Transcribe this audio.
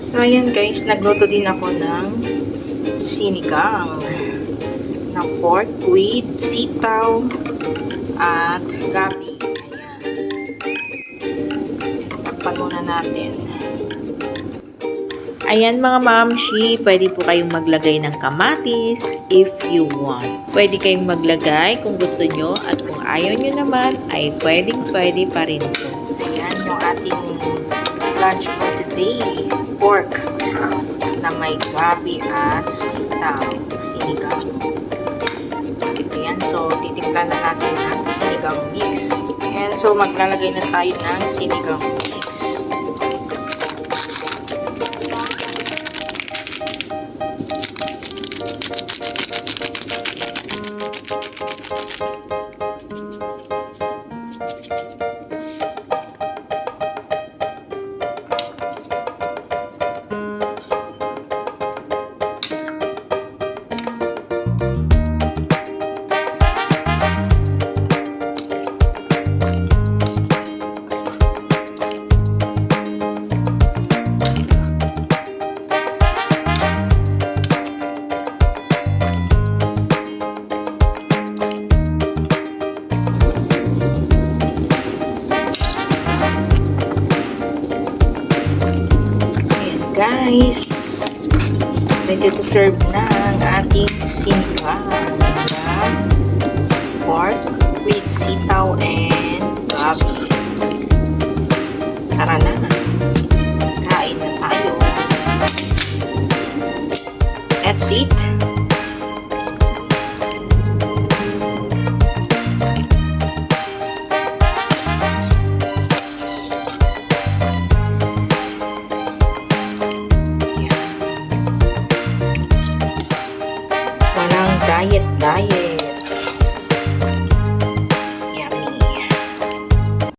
So, ayan guys, nagluto din ako ng sinigang na pork with sitaw at gabi. Ayan. Takpan muna natin. Ayan mga mamshi, pwede po kayong maglagay ng kamatis if you want. Pwede kayong maglagay kung gusto nyo at kung ayaw nyo naman ay pwede pa rin po. Ayan yung ating lunch for today. Pork na may gabi at sitaw. Sinigang. Ayan, so titimplan na natin ng sinigang mix. Ayan, so maglalagay na tayo ng sinigang mix. Guys, ready to serve na ang ating sinigang na pork with sitaw and gabi. Tara na, kain na tayo. That's it. Diet.